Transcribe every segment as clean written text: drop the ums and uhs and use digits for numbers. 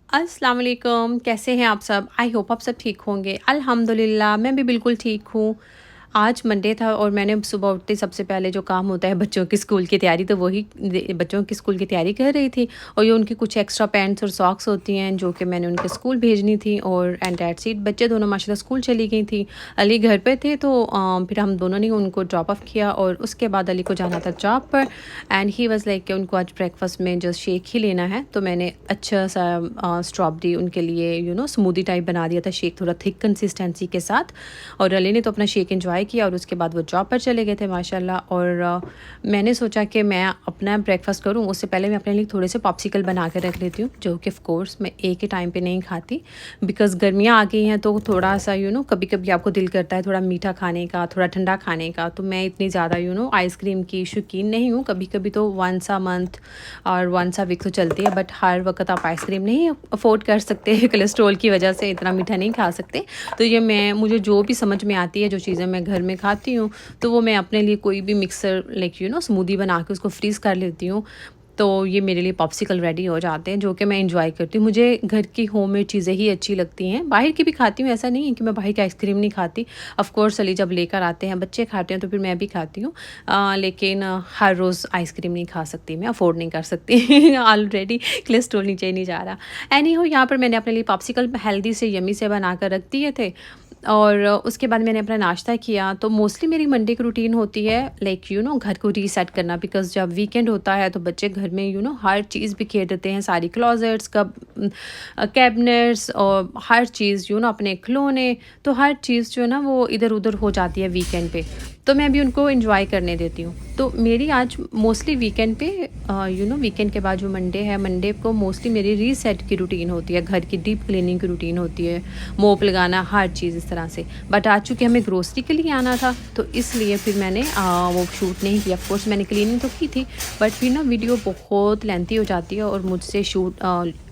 अस्सलाम वालेकुम, कैसे हैं आप सब? आई होप आप सब ठीक होंगे। अल्हम्दुलिल्लाह मैं भी बिल्कुल ठीक हूँ। आज मंडे था और मैंने सुबह उठते सबसे पहले जो काम होता है बच्चों की स्कूल की तैयारी, तो वही बच्चों की स्कूल की तैयारी कर रही थी। और ये उनकी कुछ एक्स्ट्रा पैंट्स और सॉक्स होती हैं जो कि मैंने उनके स्कूल भेजनी थी। और एंड दैट्स इट, बच्चे दोनों माशाल्लाह स्कूल चली गई थी। अली घर पे थे तो फिर हम दोनों ने उनको ड्रॉप ऑफ किया और उसके बाद अली को जाना था जॉब पर। एंड ही वाज़ लाइक कि उनको आज ब्रेकफास्ट में जस्ट शेक ही लेना है, तो मैंने अच्छा सा स्ट्रॉबेरी उनके लिए स्मूदी टाइप बना दिया था, शेक थोड़ा थिक कंसिस्टेंसी के साथ। और अली ने तो अपना शेक एंजॉय किया और उसके बाद वो जॉब पर चले गए थे माशाल्लाह। और मैंने सोचा कि मैं अपना ब्रेकफास्ट करूं उससे पहले मैं अपने लिए थोड़े से पॉप्सिकल बना के रख लेती हूँ, जो कि ऑफ कोर्स मैं एक ही टाइम पे नहीं खाती, बिकॉज़ गर्मियाँ आ गई हैं तो थोड़ा सा कभी कभी आपको दिल करता है थोड़ा मीठा खाने का, थोड़ा ठंडा खाने का। तो मैं इतनी ज़्यादा आइसक्रीम की शौकीन नहीं हूँ। कभी कभी तो वंस अ मंथ और वंस अ वीक तो चलती है, बट हर वक्त आप आइसक्रीम नहीं अफोर्ड कर सकते कोलेस्ट्रॉल की वजह से इतना मीठा नहीं खा सकते। तो ये मुझे जो भी समझ में आती है, जो चीज़ें मैं घर में खाती हूँ, तो वो मैं अपने लिए कोई भी मिक्सर लाइक स्मूदी बना के उसको फ्रीज़ कर लेती हूँ। तो ये मेरे लिए पॉप्सिकल रेडी हो जाते हैं, जो कि मैं एंजॉय करती हूँ। मुझे घर की होममेड चीज़ें ही अच्छी लगती हैं, बाहर की भी खाती हूँ, ऐसा नहीं है कि मैं बाहर की आइसक्रीम नहीं खाती। ऑफ कोर्स अली जब लेकर आते हैं, बच्चे खाते हैं, तो फिर मैं भी खाती हूँ। लेकिन हर रोज़ आइसक्रीम नहीं खा सकती, मैं अफोर्ड नहीं कर सकती ऑलरेडी कोलेस्ट्रॉल नीचे ही नहीं जा रहा। एनी हो, यहाँ पर मैंने अपने लिए पॉप्सिकल हेल्दी से यमी से बना कर रख दिए थे। और उसके बाद मैंने अपना नाश्ता किया। तो मोस्टली मेरी मंडे की रूटीन होती है लाइक घर को रीसेट करना, बिकॉज़ जब वीकेंड होता है तो बच्चे घर में हर चीज़ बिखेर देते हैं, सारी क्लोजेट्स कब कैबिनेट्स और हर चीज़ अपने खिलौने, तो हर चीज़ जो है ना वो इधर उधर हो जाती है वीकेंड पे। तो मैं भी उनको एंजॉय करने देती हूँ। तो मेरी आज मोस्टली वीकेंड पे वीकेंड के बाद जो मंडे है, मंडे को मोस्टली मेरी रीसेट की रूटीन होती है, घर की डीप क्लीनिंग की रूटीन होती है, मोप लगाना, हर चीज़ इस तरह से। बट आज चूँकि हमें ग्रोसरी के लिए आना था तो इसलिए फिर मैंने वो शूट नहीं किया। ऑफ कोर्स मैंने क्लीनिंग तो की थी, बट फिर ना वीडियो बहुत लेंथी हो जाती है और मुझसे शूट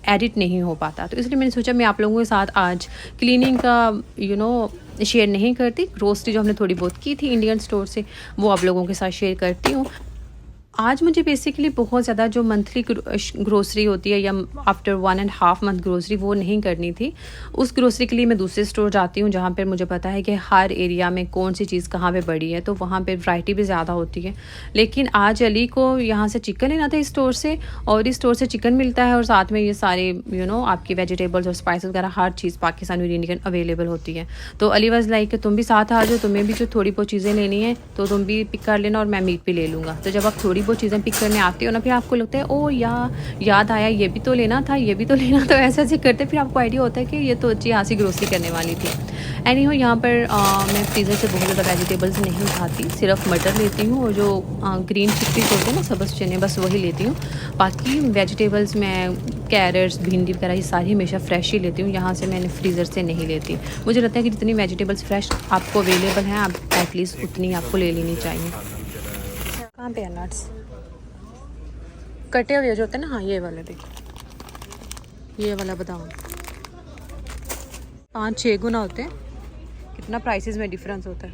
एडिट नहीं हो पाता। तो इसलिए मैंने सोचा मैं आप लोगों के साथ आज क्लीनिंग का शेयर नहीं करती। ग्रोसरी जो हमने थोड़ी बहुत की थी इंडियन स्टोर से, वो आप लोगों के साथ शेयर करती हूँ। आज मुझे बेसिकली बहुत ज़्यादा जो मंथली ग्रोसरी होती है या आफ्टर 1.5 मंथ ग्रोसरी, वो नहीं करनी थी। उस ग्रोसरी के लिए मैं दूसरे स्टोर जाती हूँ जहाँ पर मुझे पता है कि हर एरिया में कौन सी चीज़ कहाँ पे पड़ी है, तो वहाँ पे वैरायटी भी ज़्यादा होती है। लेकिन आज अली को यहाँ से चिकन लेना था इस स्टोर से, और इस स्टोर से चिकन मिलता है और साथ में ये सारे आपकी वेजिटेबल्स और स्पाइसेस वगैरह हर चीज़ पाकिस्तानी और इंडियन अवेलेबल होती है। तो अली वाज लाइक तुम भी साथ आ जाओ, तुम्हें भी जो थोड़ी बहुत चीज़ें लेनी है तो तुम भी पिक कर लेना और मैं मीट भी ले लूँगा। तो जब आप थोड़ी वो चीज़ें पिक करने आते हो ना, फिर आपको लगता है ओ याद आया, ये भी तो लेना था, ये भी तो लेना था। ऐसे ऐसे करते फिर आपको आइडिया होता है कि ये तो अच्छी खासी ग्रोसरी करने वाली थी। एनी हो, यहाँ पर मैं फ्रीज़र से बहुत ज़्यादा वेजिटेबल्स नहीं उठाती, सिर्फ मटर लेती हूँ और जो ग्रीन चिकपीस होते हैं ना, सब्ज़ चने, बस वही लेती हूँ। बाकी वेजिटेबल्स मैं कैरेट्स, भिंडी वगैरह ये सारी हमेशा फ्रेश ही लेती हूँ, यहाँ से मैंने फ्रीज़र से नहीं लेती। मुझे लगता है कि जितनी वेजिटेबल्स फ्रेश आपको अवेलेबल हैं, आप एटलीस्ट उतनी आपको ले लेनी चाहिए। कहाँ पे है नट्स? कटे हुए जो होते हैं ना, हाँ ये वाले देखो, ये वाला बादाम 5-6 गुना होते हैं। कितना प्राइसेस में डिफरेंस होता है।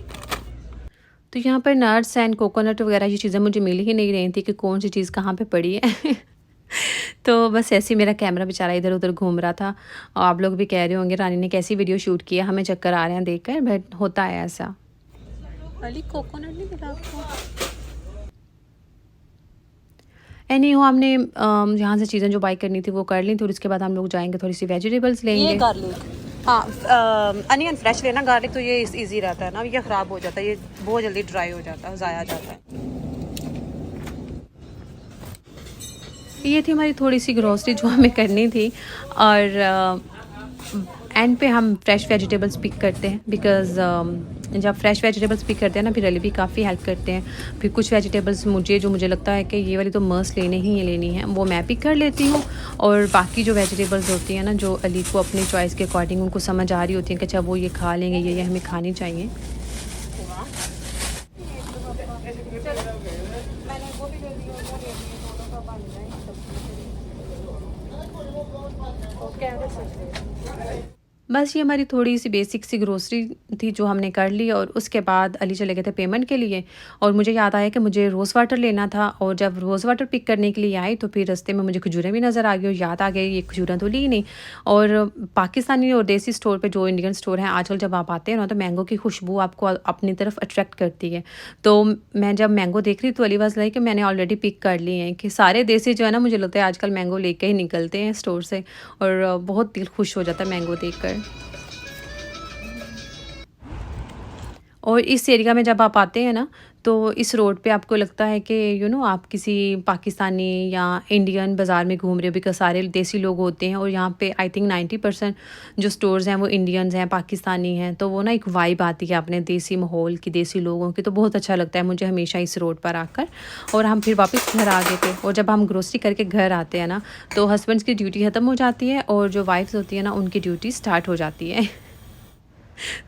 तो यहाँ पर नट्स एंड कोकोनट वगैरह ये चीज़ें मुझे मिल ही नहीं रही थी कि कौन सी चीज़ कहाँ पे पड़ी है तो बस ऐसे ही मेरा कैमरा बेचारा इधर उधर घूम रहा था। और आप लोग भी कह रहे होंगे रानी ने कैसी वीडियो शूट किया, हमें चक्कर आ रहे हैं देखकर, बट होता है ऐसा। अली कोकोनट नहीं मिला आपको? एनी हो, हमने यहाँ से चीज़ें जो बाई करनी थी वो कर ली थी और उसके बाद हम लोग जाएंगे थोड़ी सी वेजिटेबल्स लेंगे। ये गार्लिक, हाँ अनियन फ्रेश लेना। गार्लिक तो ये इजी रहता है ना, ये ख़राब हो जाता है, ये बहुत जल्दी ड्राई हो जाता है, ज़ाया जाता है। ये थी हमारी थोड़ी सी ग्रोसरी जो हमें करनी थी। और एंड पे हम फ्रेश वेजिटेबल्स पिक करते हैं, बिकॉज़ जब फ्रेश वेजिटेबल्स पिक करते हैं ना, फिर अली भी काफ़ी हेल्प करते हैं। फिर कुछ वेजिटेबल्स मुझे लगता है कि ये वाली तो मस्ट लेनी है, वो मैं पिक कर लेती हूँ। और बाकी जो वेजिटेबल्स होती हैं ना, जो अली को अपनी चॉइस के अकॉर्डिंग उनको समझ आ रही होती हैं कि अच्छा वो ये खा लेंगे, ये हमें खानी चाहिए। बस ये हमारी थोड़ी-सी बेसिक सी ग्रोसरी थी जो हमने कर ली और उसके बाद अली चले गए थे पेमेंट के लिए और मुझे याद आया कि मुझे रोज़ वाटर लेना था और जब रोज़ वाटर पिक करने के लिए आई तो फिर रास्ते में मुझे खजूरें भी नज़र आ गई और याद आ गई ये खजूरें तो ली ही नहीं। और पाकिस्तानी और देसी स्टोर पे जो इंडियन स्टोर हैं आजकल जब आप आते हैं ना तो मैंगो की खुशबू आपको अपनी तरफ अट्रैक्ट करती है। तो मैं जब मैंगो देख रही तो अली वाज़ लाइक कि मैंने ऑलरेडी पिक कर लिए हैं कि सारे देसी जो है ना मुझे लगता है आजकल मैंगो लेके ही निकलते हैं स्टोर से और बहुत दिल खुश हो जाता है मैंगो देखकर। और इस एरिया में जब आप आते हैं ना तो इस रोड पे आपको लगता है कि आप किसी पाकिस्तानी या इंडियन बाज़ार में घूम रहे हो बिकॉज़ सारे देसी लोग होते हैं और यहाँ पे आई थिंक 90% जो स्टोर्स हैं वो इंडियंस हैं, पाकिस्तानी हैं, तो वो ना एक वाइब आती है अपने देसी माहौल की, देसी लोगों की, तो बहुत अच्छा लगता है मुझे हमेशा इस रोड पर आकर। और हम फिर वापस घर आ गए थे और जब हम ग्रोसरी करके घर आते हैं ना तो हस्बैंड्स की ड्यूटी ख़त्म हो जाती है और जो वाइफ्स होती है ना उनकी ड्यूटी स्टार्ट हो जाती है।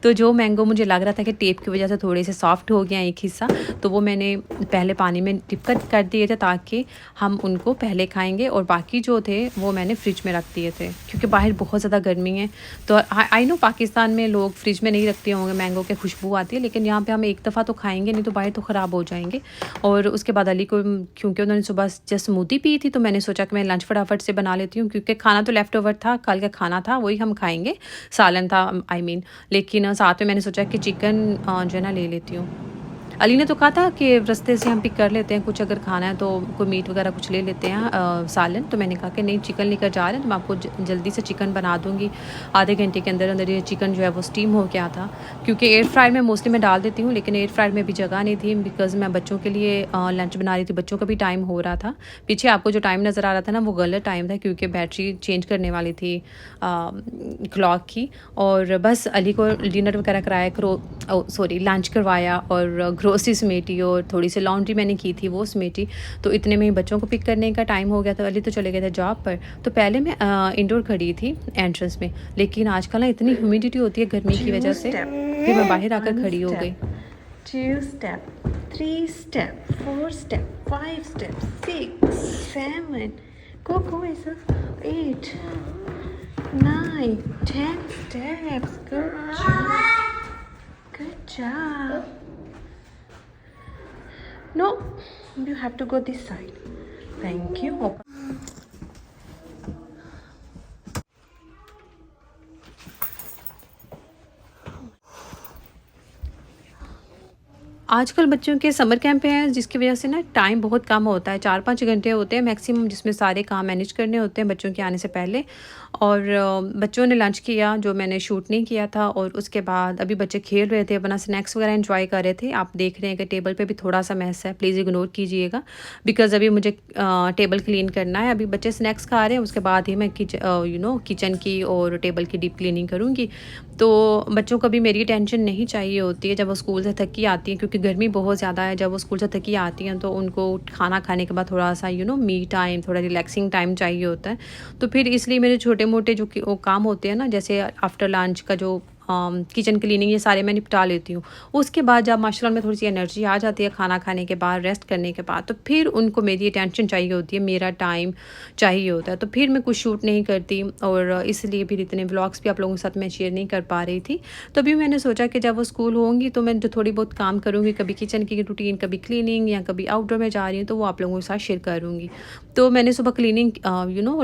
तो जो मैंगो मुझे लग रहा था कि टेप की वजह से थोड़े से सॉफ्ट हो गया एक हिस्सा, तो वो मैंने पहले पानी में डिप कर दिए थे ताकि हम उनको पहले खाएंगे और बाकी जो थे वो मैंने फ्रिज में रख दिए थे क्योंकि बाहर बहुत ज़्यादा गर्मी है। तो आई नो पाकिस्तान में लोग फ्रिज में नहीं रखते होंगे मैंगो की खुशबू आती है, लेकिन यहाँ पर हम एक दफ़ा तो खाएँगे नहीं तो बाहर तो ख़राब हो जाएंगे। और उसके बाद अली को क्योंकि उन्होंने सुबह जस्ट स्मूदी पी थी तो मैंने सोचा कि मैं लंच फटाफट से बना लेती हूँ क्योंकि खाना तो लेफ़्ट ओवर था, कल का खाना था वही हम खाएँगे, सालन था आई मीन। लेकिन साथ में मैंने सोचा कि चिकन जो है ना ले लेती हूँ। अली ने तो कहा था कि रास्ते से हम पिक कर लेते हैं कुछ, अगर खाना है तो कोई मीट वगैरह कुछ ले लेते हैं सालन। तो मैंने कहा कि नहीं चिकन लेकर जा रहे हैं तो मैं आपको जल्दी से चिकन बना दूँगी, आधे घंटे के अंदर अंदर ये चिकन जो है वो स्टीम हो गया था। क्योंकि एयर फ्रायर में मोस्टली मैं डाल देती हूँ लेकिन एयर फ्रायर में भी जगह नहीं थी बिकॉज़ मैं बच्चों के लिए लंच बना रही थी, बच्चों का भी टाइम हो रहा था। पीछे आपको जो टाइम नज़र आ रहा था ना वो गलत टाइम था क्योंकि बैटरी चेंज करने वाली थी क्लॉक की। और बस अली को डिनर वगैरह कराया लंच करवाया और ग्रोसरी समेटी और थोड़ी सी लॉन्ड्री मैंने की थी वो समेटी। तो इतने में ही बच्चों को पिक करने का टाइम हो गया था, अली तो चले गए थे जॉब पर। तो पहले मैं इंडोर खड़ी थी एंट्रेंस में, लेकिन आजकल ना इतनी ह्यूमिडिटी होती है गर्मी की वजह से फिर मैं बाहर आकर खड़ी हो गई। 2 step, 3 step, 4 step, 5 step, 6, 7, go Isa, 8, 9, 10 steps. Good job. No, you have to go this side. Thank you. आजकल बच्चों के समर कैंप हैं जिसकी वजह से ना टाइम बहुत कम होता है, 4-5 घंटे होते हैं मैक्सिमम जिसमें सारे काम मैनेज करने होते हैं बच्चों के आने से पहले। और बच्चों ने लंच किया जो मैंने शूट नहीं किया था और उसके बाद अभी बच्चे खेल रहे थे, अपना स्नैक्स वगैरह एंजॉय कर रहे थे। आप देख रहे हैं कि टेबल पे भी थोड़ा सा मैस है, प्लीज़ इग्नोर कीजिएगा बिकॉज़ अभी मुझे टेबल क्लीन करना है। अभी बच्चे स्नैक्स खा रहे हैं उसके बाद ही मैं किचन की और टेबल की डीप क्लीनिंग करूँगी। तो बच्चों को भी मेरी टेंशन नहीं चाहिए होती है जब वो स्कूल से थकी आती हैं क्योंकि गर्मी बहुत ज़्यादा है। जब वो स्कूल से थकी आती हैं तो उनको खाना खाने के बाद थोड़ा सा मी टाइम, थोड़ा रिलैक्सिंग टाइम चाहिए होता है। तो फिर इसलिए मेरे छोटे मोटे जो वो काम होते हैं ना जैसे आफ्टर लंच का जो किचन क्लीनिंग ये सारे मैं निपटा लेती हूँ। उसके बाद जब माशाल्लाह में थोड़ी सी एनर्जी आ जाती है खाना खाने के बाद, रेस्ट करने के बाद, तो फिर उनको मेरी अटेंशन चाहिए होती है, मेरा टाइम चाहिए होता है। तो फिर मैं कुछ शूट नहीं करती और इसलिए फिर इतने व्लॉग्स भी आप लोगों के साथ मैं शेयर नहीं कर पा रही थी। तो अभी मैंने सोचा कि जब वो स्कूल होंगी तो मैं जो थोड़ी बहुत काम करूँगी, कभी किचन की रूटीन, कभी क्लीनिंग या कभी आउटडोर में जा रही हूँ तो वो आप लोगों के साथ शेयर करूँगी। तो मैंने सुबह क्लीनिंग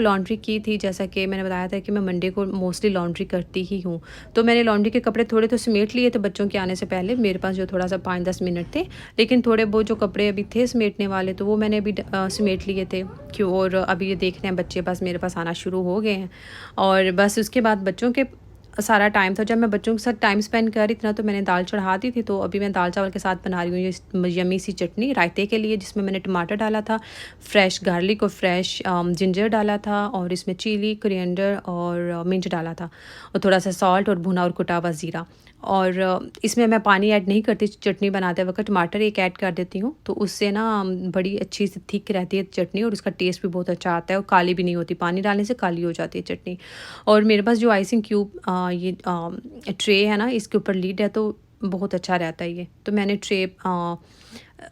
लॉन्ड्री की थी, जैसा कि मैंने बताया था कि मैं मंडे को मोस्टली लॉन्ड्री करती ही हूँ। तो मैंने लॉन्ड्री के कपड़े थोड़े तो समेट लिए थे बच्चों के आने से पहले, मेरे पास जो थोड़ा सा 5-10 मिनट थे, लेकिन थोड़े बहुत जो कपड़े अभी थे समेटने वाले तो वो मैंने अभी समेट लिए थे क्यों। और अभी ये देख रहे हैं बच्चे बस मेरे पास आना शुरू हो गए हैं और बस उसके बाद बच्चों के सारा टाइम था। जब मैं बच्चों के साथ टाइम स्पेंड कर रही थी ना तो मैंने दाल चढ़ा दी थी। तो अभी मैं दाल चावल के साथ बना रही हूँ ये यमी सी चटनी रायते के लिए, जिसमें मैंने टमाटर डाला था, फ्रेश गार्लिक और फ्रेश जिंजर डाला था और इसमें चिली, कोरिएंडर और मिर्च डाला था और थोड़ा सा सॉल्ट और भुना और कुटा हुआ ज़ीरा। और इसमें मैं पानी ऐड नहीं करती, चटनी बनाते वक्त टमाटर एक ऐड कर देती हूँ तो उससे ना बड़ी अच्छी सी थिक रहती है चटनी और उसका टेस्ट भी बहुत अच्छा आता है और काली भी नहीं होती, पानी डालने से काली हो जाती है चटनी। और मेरे पास जो आइसिंग क्यूब ये ट्रे है ना इसके ऊपर लीड है तो बहुत अच्छा रहता है ये। तो मैंने ट्रे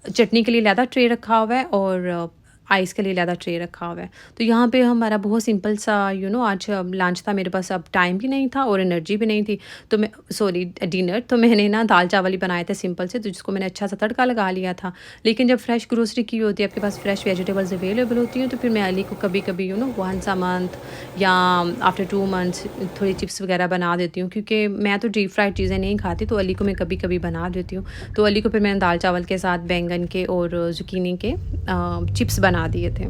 चटनी के लिए ज़्यादा ट्रे रखा हुआ है और आइस के लिए ज़्यादा ट्रे रखा हुआ है। तो यहाँ पे हमारा बहुत सिंपल सा आज लंच था, मेरे पास अब टाइम भी नहीं था और एनर्जी भी नहीं थी, तो मैं डिनर, तो मैंने ना दाल चावल ही बनाए थे सिंपल से, तो जिसको मैंने अच्छा सा तड़का लगा लिया था। लेकिन जब फ्रेश ग्रोसरी की होती है, आपके पास फ्रेश वेजिटेबल्स अवेलेबल होती हैं, तो फिर मैं अली को कभी कभी वंस अ मंथ या आफ्टर 2 मंथ्स थोड़ी चिप्स वगैरह बना देती हूँ, क्योंकि मैं तो डीप फ्राइड चीज़ें नहीं खाती, तो अली को मैं कभी कभी बना देती हूँ। तो अली को फिर मैंने दाल चावल के साथ बैंगन के और जुकीनी के चिप्स बना दिए थे।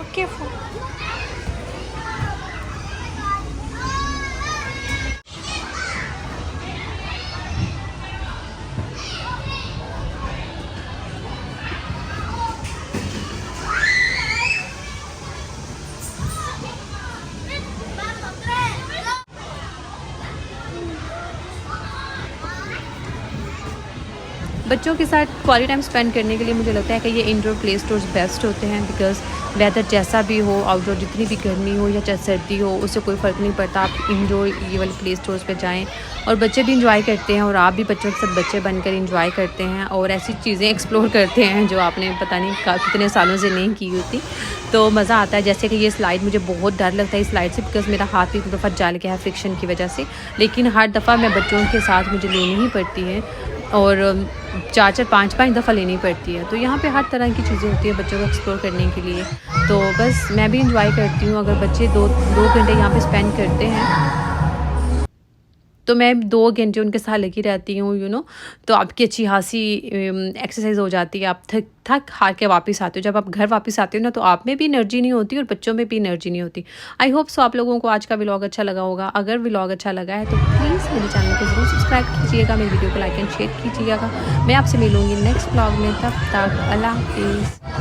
ओके। बच्चों के साथ क्वालिटी टाइम स्पेंड करने के लिए मुझे लगता है कि ये इंडोर प्ले स्टोर्स बेस्ट होते हैं, बिकॉज़ वेदर जैसा भी हो, आउटडोर जितनी भी गर्मी हो या चाहे सर्दी हो, उससे कोई फ़र्क नहीं पड़ता। आप इंडोर ये वाले प्ले स्टोर्स पे जाएं और बच्चे भी इंजॉय करते हैं और आप भी बच्चों के साथ बच्चे बनकर इंजॉय करते हैं और ऐसी चीज़ें एक्सप्लोर करते हैं जो आपने पता नहीं कितने सालों से नहीं की होती, तो मज़ा आता है। जैसे कि ये स्लाइड, मुझे बहुत डर लगता है इस स्लाइड से, बिकॉज़ मेरा हाथ एक दफ़ा जल गया है फ्रिक्शन की वजह से, लेकिन हर दफ़ा मैं बच्चों के साथ मुझे लेनी ही पड़ती है और 4-4 5-5 दफ़ा लेनी पड़ती है। तो यहाँ पे हर तरह की चीज़ें होती हैं बच्चों को एक्सप्लोर करने के लिए, तो बस मैं भी इंजॉय करती हूँ। अगर बच्चे 2 घंटे यहाँ पे स्पेंड करते हैं, तो मैं 2 घंटे उनके साथ लगी रहती हूँ, तो आपकी अच्छी खासी एक्सरसाइज हो जाती है। आप थक हार के वापस आते हो। जब आप घर वापस आते हो ना, तो आप में भी एनर्जी नहीं होती और बच्चों में भी एनर्जी नहीं होती। आई होप सो आप लोगों को आज का व्लॉग अच्छा लगा होगा। अगर व्लॉग अच्छा लगा है तो प्लीज़ मेरे चैनल को ज़रूर सब्सक्राइब कीजिएगा, मेरी वीडियो को लाइक एंड शेयर कीजिएगा। मैं आपसे मिलूँगी नेक्स्ट व्लॉग में, तब तक अल्लाह हाफिज़।